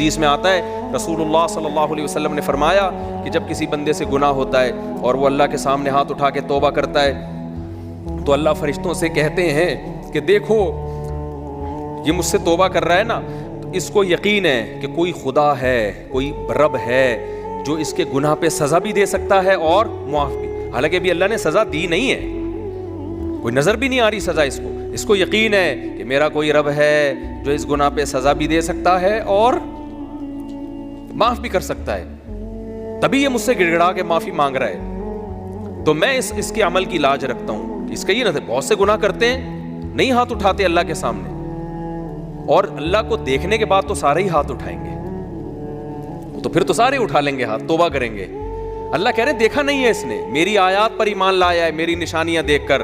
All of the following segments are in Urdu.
حدیث میں آتا ہے رسول اللہ صلی اللہ علیہ وسلم نے فرمایا کہ جب کسی بندے سے گناہ ہوتا ہے اور وہ اللہ کے سامنے ہاتھ اٹھا کے توبہ کرتا ہے تو اللہ فرشتوں سے کہتے ہیں کہ دیکھو یہ مجھ سے توبہ کر رہا ہے نا، تو اس کو یقین ہے کہ کوئی خدا ہے، کوئی رب ہے جو اس کے گناہ پہ سزا بھی دے سکتا ہے اور معاف بھی. حالانکہ ابھی اللہ نے سزا دی نہیں ہے، کوئی نظر بھی نہیں آ رہی سزا اس کو یقین ہے کہ میرا کوئی رب ہے جو اس گناہ پہ سزا بھی دے سکتا ہے اور معاف بھی کر سکتا ہے، تبھی یہ مجھ سے گڑ گڑا کے معافی مانگ رہا ہے. تو میں اس کے عمل کی لاج رکھتا ہوں. اس کا یہ نہ بہت سے گناہ کرتے ہیں، نہیں ہاتھ اٹھاتے اللہ کے سامنے، اور اللہ کو دیکھنے کے بعد تو سارے ہی ہاتھ اٹھائیں گے، تو پھر تو سارے اٹھا لیں گے ہاتھ، توبہ کریں گے. اللہ کہہ رہے ہیں دیکھا نہیں ہے اس نے، میری آیات پر ایمان لایا ہے، میری نشانیاں دیکھ کر،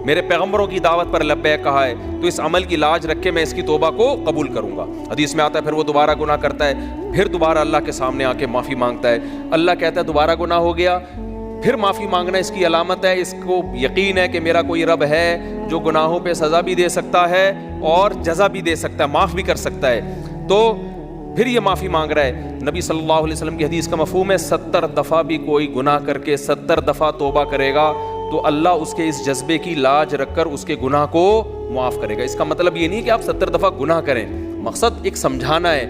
میرے پیغمبروں کی دعوت پر لبیک کہا ہے، تو اس عمل کی لاج رکھ کے میں اس کی توبہ کو قبول کروں گا. حدیث میں آتا ہے پھر وہ دوبارہ گناہ کرتا ہے، پھر دوبارہ اللہ کے سامنے آ کے معافی مانگتا ہے. اللہ کہتا ہے دوبارہ گناہ ہو گیا، پھر معافی مانگنا اس کی علامت ہے، اس کو یقین ہے کہ میرا کوئی رب ہے جو گناہوں پہ سزا بھی دے سکتا ہے اور جزا بھی دے سکتا ہے، معاف بھی کر سکتا ہے. تو پھر یہ معافی مانگ رہا ہے. نبی صلی اللہ علیہ وسلم کی حدیث کا مفہوم ہے 70 دفعہ بھی کوئی گناہ کر کے 70 دفعہ توبہ کرے گا تو اللہ اس کے اس جذبے کی لاج رکھ کر اس کے گناہ کو معاف کرے گا. اس کا مطلب یہ نہیں کہ آپ 70 دفعہ گناہ کریں، مقصد ایک سمجھانا ہے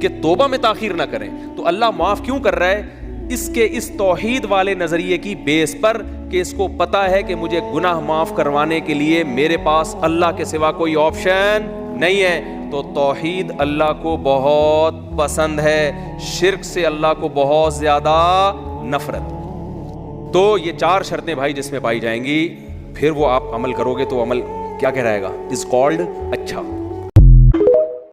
کہ توبہ میں تاخیر نہ کریں. تو اللہ معاف کیوں کر رہا ہے؟ اس کے اس توحید والے نظریے کی بیس پر کہ اس کو پتا ہے کہ مجھے گناہ معاف کروانے کے لیے میرے پاس اللہ کے سوا کوئی آپشن نہیں ہے. تو توحید اللہ کو بہت پسند ہے، شرک سے اللہ کو بہت زیادہ نفرت. تو یہ 4 شرطیں بھائی جس میں پائی جائیں گی، پھر وہ آپ عمل کرو گے تو عمل کیا کہلائے گا؟ از کالڈ اچھا.